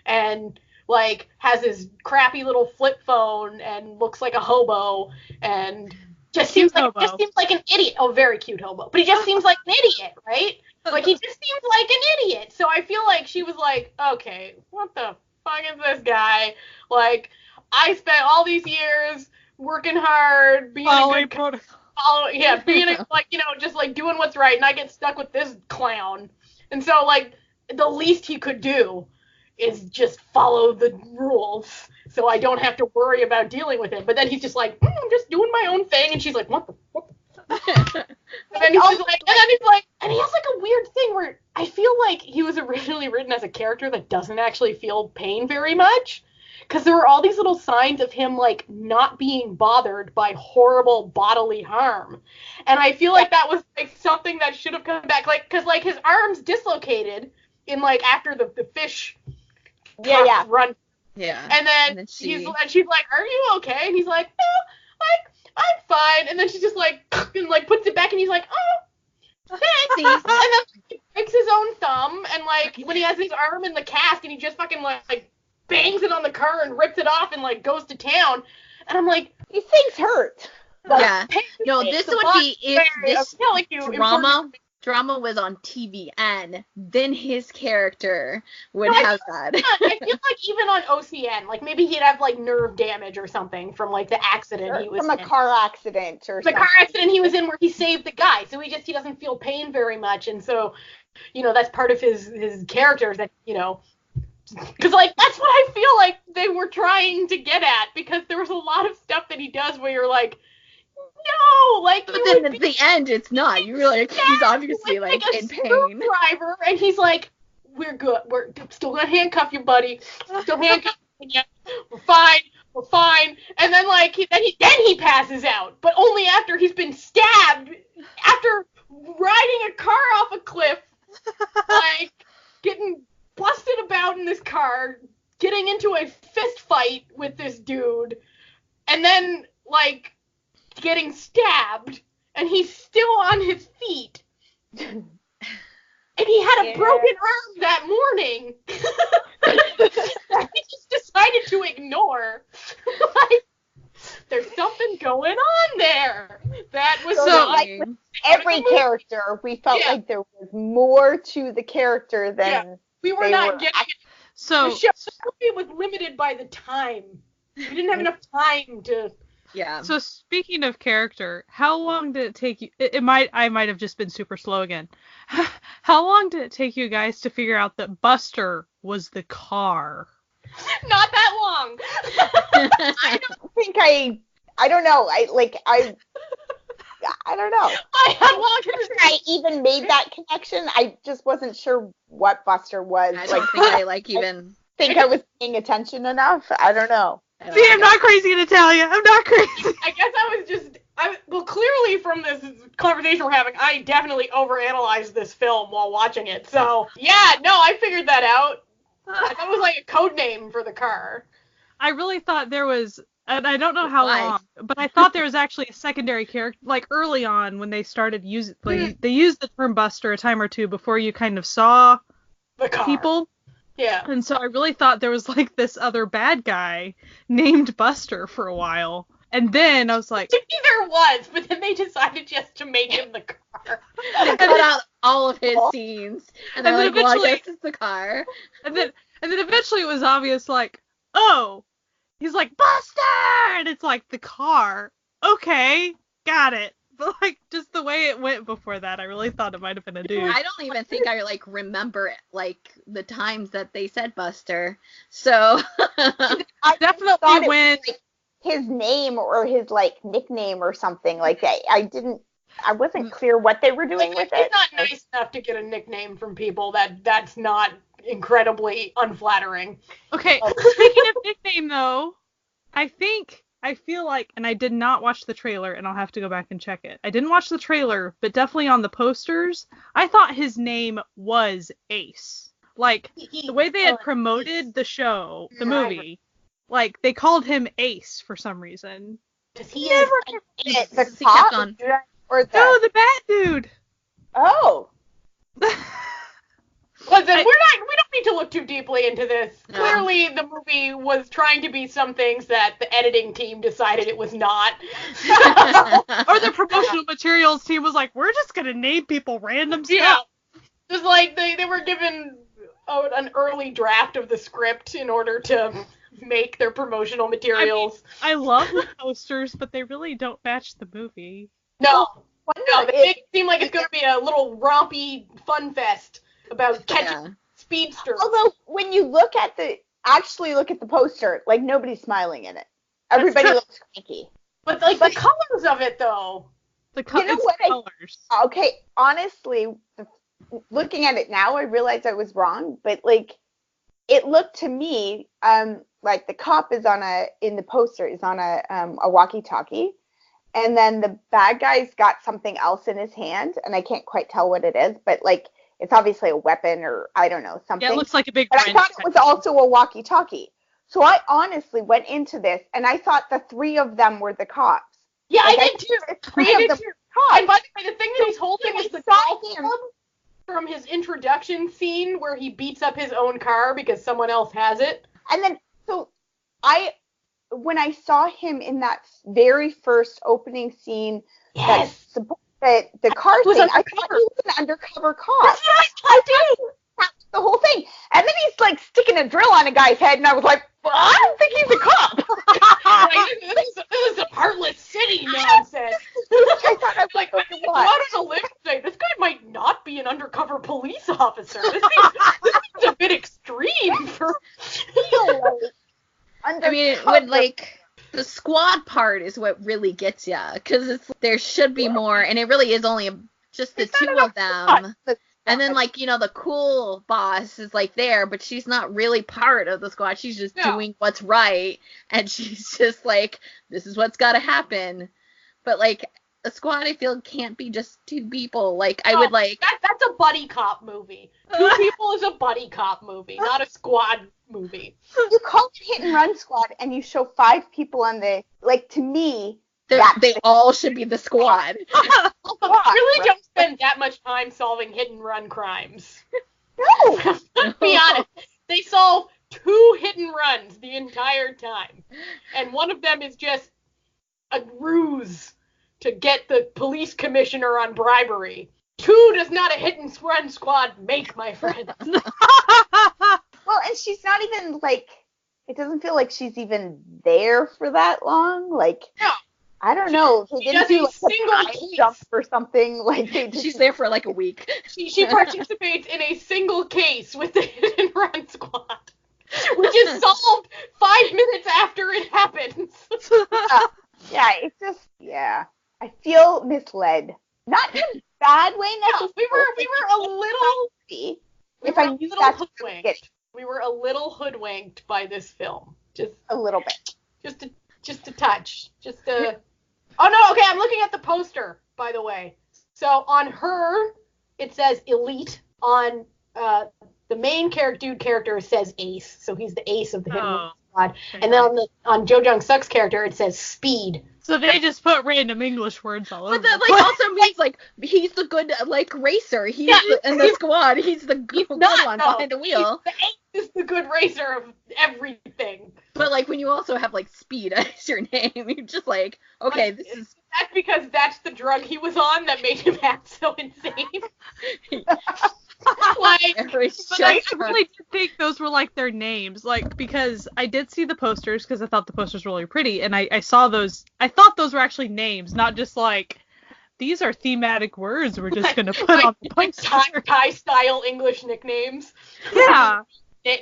and like has his crappy little flip phone and looks like a hobo and just seems like an idiot. Oh, very cute hobo. But he just seems like an idiot, right? Like he just seems like an idiot. So I feel like she was like, okay, what the fuck is this guy? Like, I spent all these years working hard, being a good being like, just like doing what's right, and I get stuck with this clown. And so, like, the least he could do is just follow the rules, so I don't have to worry about dealing with him. But then he's just like, I'm just doing my own thing, and she's like, what the? And then he's like, and he has like a weird thing where I feel like he was originally written as a character that doesn't actually feel pain very much. Because there were all these little signs of him, like, not being bothered by horrible bodily harm. And I feel like that was, like, something that should have come back. Like, because, like, his arm's dislocated in, like, after the fish run. Yeah. And then she's like, are you okay? And he's like, no, like, I'm fine. And then she just, like, and, like, puts it back, and he's like, oh, thanks. And then he breaks his own thumb, and, like, when he has his arm in the cast, and he just fucking, like bangs it on the car and rips it off and, like, goes to town. And I'm like, these things hurt. Yeah. No, this would be if this drama was on TVN, then his character would have that. I feel like even on OCN, like, maybe he'd have, like, nerve damage or something from, like, the accident he was in. From a car accident or something. The car accident he was in where he saved the guy, so he doesn't feel pain very much, and so, that's part of his character that, because, like, that's what I feel like they were trying to get at, because there was a lot of stuff that he does where you're like, no, like, but then at the end, it's not. You really, he's obviously, like in pain. Driver, and he's like, we're good. We're still gonna handcuff you, buddy. Still handcuffing you. We're fine. And then, like, then he passes out, but only after he's been stabbed, after riding a car off a cliff, like, getting busted about in this car, getting into a fist fight with this dude, and then, like, getting stabbed, and he's still on his feet. And he had a broken arm that morning. He just decided to ignore. Like, there's something going on there. That was so, like, with every character, we felt like there was more to the character than we were not getting it. So the movie was limited by the time. We didn't have enough time to. Yeah. So speaking of character, how long did it take you? I might have just been super slow again. How long did it take you guys to figure out that Buster was the car? Not that long. I don't know. I don't know. I even made that connection. I just wasn't sure what Buster was. I don't think I was paying attention enough. I don't know. See, I'm not crazy, Natalia. I'm not crazy. I guess well, clearly from this conversation we're having, I definitely overanalyzed this film while watching it. So, yeah, no, I figured that out. I thought it was like a code name for the car. I really thought there was, and I don't know how long, but I thought there was actually a secondary character, like early on when they started using, they used the term Buster a time or two before you kind of saw the car. People. Yeah. And so I really thought there was, like, this other bad guy named Buster for a while. And then I was like... Maybe there was, but then they decided just to make him the car. They cut out all of his scenes. And they're like, well, I guess it's the car. And then eventually it was obvious, like, oh, he's like, Buster! And it's like, the car. Okay, got it. But, like, just the way it went before that, I really thought it might have been a dude. I don't even think I, like, remember, like, the times that they said Buster. So, I definitely went... Like his name or his, like, nickname or something like that. I wasn't clear what they were doing with it. It's not nice enough to get a nickname from people that's not incredibly unflattering. Okay, speaking of nickname, though, I feel like, and I did not watch the trailer, and I'll have to go back and check it. I didn't watch the trailer, but definitely on the posters, I thought his name was Ace. Like, the way they had promoted the show, the movie, like, they called him Ace for some reason. Does he never Ace? The cop? Or no, the bad dude. Oh. Listen, we don't need to look too deeply into this. No. Clearly, the movie was trying to be some things that the editing team decided it was not. Or the promotional materials team was like, we're just gonna name people random stuff. Yeah. Just like they were given an early draft of the script in order to make their promotional materials. I love the posters, but they really don't match the movie. No, they make it seem like it's going to be a little rompy fun fest about catching speedsters. Although, when you look at the poster, like, nobody's smiling in it. Everybody looks cranky. But, like, the colors of it, though. Colors. Okay, honestly, looking at it now, I realize I was wrong, but, like, it looked to me, like the cop is in the poster is on a walkie-talkie, and then the bad guy's got something else in his hand, and I can't quite tell what it is, but, like, it's obviously a weapon or, I don't know, something. Yeah, it looks like a big But I thought it was also a walkie-talkie. So I honestly went into this, and I thought the three of them were the cops. Yeah, like, I did too. And by the way, the thing that he's holding is the golf club from his introduction scene where he beats up his own car because someone else has it. And then, when I saw him in that very first opening scene, Yes. the car thing, I thought he was an undercover cop. That's what I did. That's the whole thing. And then he's like sticking a drill on a guy's head, and I was like, well, I don't think he's a cop. This is a heartless city nonsense. I thought I was like, what? How does a live say this guy might not be an undercover police officer? This seems a bit extreme for. I mean, when, like, the squad part is what really gets you, because there should be more, and it really is only just the two of them. And then, like, you know, the cool boss is, like, there, but she's not really part of the squad. She's just doing what's right, and she's just like, this is what's got to happen. But, like, a squad, I feel, can't be just two people. Like, I would, like... That's a buddy cop movie. Two people is a buddy cop movie, not a squad movie. You call it Hit and Run Squad, and you show 5 people on the... Like, to me... They all should be the squad. Really don't spend that much time solving hit and run crimes. No! Let's be honest. They solve 2 hit and runs the entire time. And one of them is just a ruse to get the police commissioner on bribery. 2 does not a hit and run squad make, my friend. Well, and she's not even, like, it doesn't feel like she's even there for that long. Like, no. I don't know. They didn't do, like, single a jump or something. Like, she's there for, like, a week. She participates in a single case with the hit and run squad, which is solved 5 minutes after it happens. Yeah, it's just, I feel misled. Not in a bad way necessarily. We were a little. If I knew that's hoodwinked. We were a little hoodwinked by this film. Just a little bit. Just a touch. Oh no, okay, I'm looking at the poster, by the way. So on her, it says Elite. On the main character it says Ace. So he's the ace of the Hit and Run Squad. And then on Jo Jung-suk's character, it says Speed. So they just put random English words all over. But that, like, also means, like, he's the good, like, racer. In the squad. He's the good one behind the wheel. The ace is the good racer of everything. But, like, when you also have, like, Speed as your name, you're just like, okay, this is... That's because that's the drug he was on that made him act so insane. Like, but I really did think those were, like, their names, like, because I did see the posters, because I thought the posters were really pretty, and I saw those, I thought those were actually names, not just, like, these are thematic words we're just gonna put on the poster. Thai-style English nicknames. Yeah.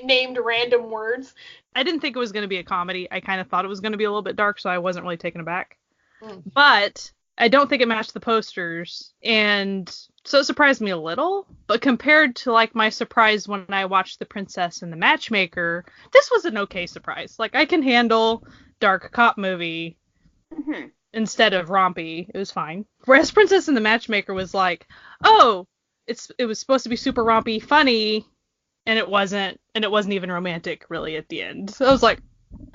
Named random words. I didn't think it was gonna be a comedy. I kind of thought it was gonna be a little bit dark, so I wasn't really taken aback. But I don't think it matched the posters, and so it surprised me a little. But compared to, like, my surprise when I watched The Princess and the Matchmaker, this was an okay surprise. Like, I can handle dark cop movie instead of rompy. It was fine. Whereas Princess and the Matchmaker was like, oh, it was supposed to be super rompy, funny, and it wasn't even romantic really at the end. So I was like,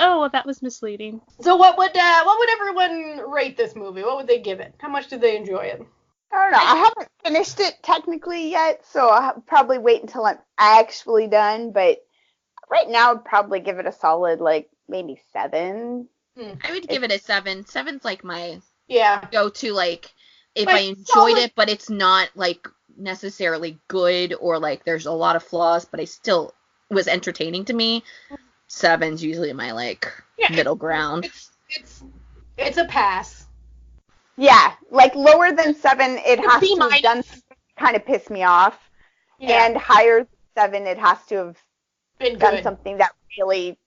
oh, well, that was misleading. So what would everyone rate this movie? What would they give it? How much did they enjoy it? I don't know. I haven't finished it technically yet, so I'll probably wait until I'm actually done. But right now, I'd probably give it a solid, like, maybe 7. I would give it a 7. 7's, like, my go-to, like, if But I enjoyed it, but it's not like necessarily good or like there's a lot of flaws, but I still was entertaining to me. 7's usually my like middle ground. It's a pass. Yeah, like lower than 7, it has to have done something to kind of piss me off. Yeah. And higher than 7, it has to have done something that really...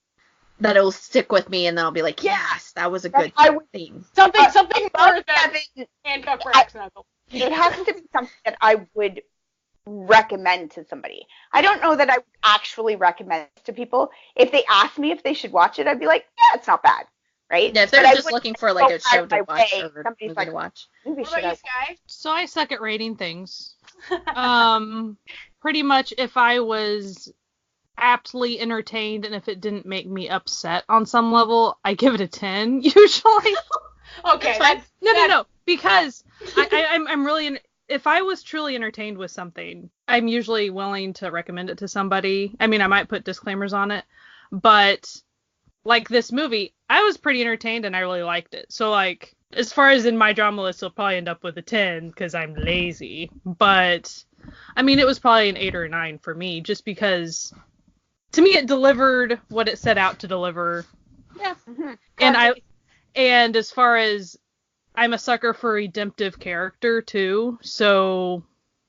that it'll stick with me, and then I'll be like, yes, that was a good thing. Something more than Handcuff Brack Snuggle. It has to be something that I would recommend to somebody. I don't know that I would actually recommend it to people. If they ask me if they should watch it, I'd be like, yeah, it's not bad. Right? Yeah, if they're just looking for like a show to watch or a movie to watch. What about you, Sky? So I suck at rating things. Pretty much if I was aptly entertained and if it didn't make me upset on some level, I give it a 10 usually. Okay. No. Because I'm really if I was truly entertained with something, I'm usually willing to recommend it to somebody. I mean, I might put disclaimers on it, but like this movie, I was pretty entertained and I really liked it. So like, as far as in my drama list, it'll probably end up with a 10 because I'm lazy. But I mean, it was probably an 8 or a 9 for me, just because to me it delivered what it set out to deliver. Yeah. Mm-hmm. And as far as I'm a sucker for a redemptive character too, so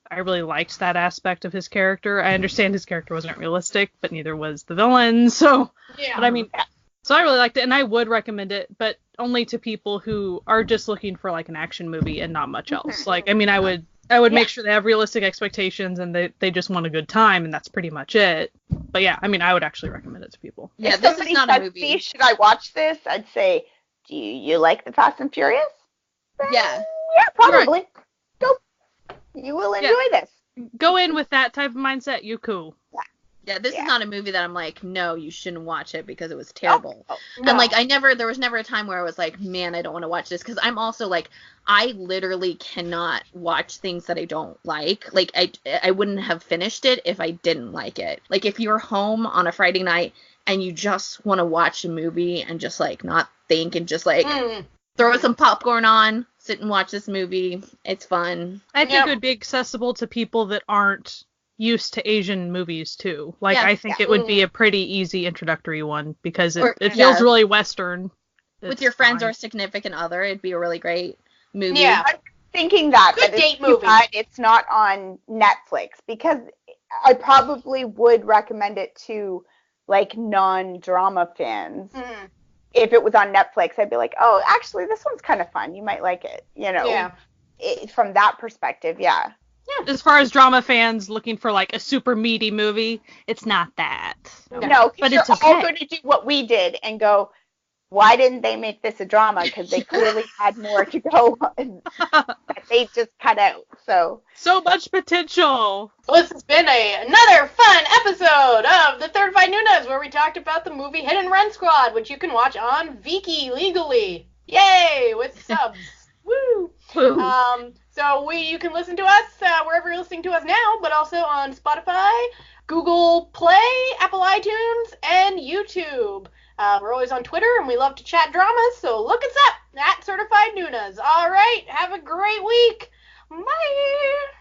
I really liked that aspect of his character. I understand his character wasn't realistic, but neither was the villain. So, yeah. But I mean, so I really liked it, and I would recommend it, but only to people who are just looking for like an action movie and not much else. Like, I mean, I would make sure they have realistic expectations and they just want a good time, and that's pretty much it. But yeah, I mean, I would actually recommend it to people. Yeah, if this is not a movie. Should I watch this? I'd say, do you like the Fast and Furious? Yeah. Yeah, probably. Right. Go. You will enjoy this. Go in with that type of mindset. You cool. Yeah, this is not a movie that I'm like, no, you shouldn't watch it because it was terrible. No. And like, there was never a time where I was like, man, I don't want to watch this, because I'm also like, I literally cannot watch things that I don't like. Like, I wouldn't have finished it if I didn't like it. Like, if you're home on a Friday night and you just want to watch a movie and just like not think and just like throw some popcorn on, sit and watch this movie, it's fun. I think it would be accessible to people that aren't used to Asian movies too. Like, I think it would be a pretty easy introductory one because it feels really Western. With your friends or significant other, it'd be a really great movie. Yeah, I'm thinking that good date movie. It's not on Netflix, because I probably would recommend it to like non-drama fans. If it was on Netflix, I'd be like, oh, actually, this one's kind of fun. You might like it, you know. Yeah. From that perspective, yeah. Yeah. As far as drama fans looking for like a super meaty movie, it's not that. No, but it's all going to do what we did and go, why didn't they make this a drama? Because they clearly had more to go on that they just cut out. So much potential. Well, this has been another fun episode of the Certified Nunas, where we talked about the movie Hit and Run Squad, which you can watch on Viki legally. Yay! With subs. Woo! So you can listen to us wherever you're listening to us now, but also on Spotify, Google Play, Apple iTunes, and YouTube. We're always on Twitter, and we love to chat dramas, so look us up at Certified Nunas. All right, have a great week. Bye!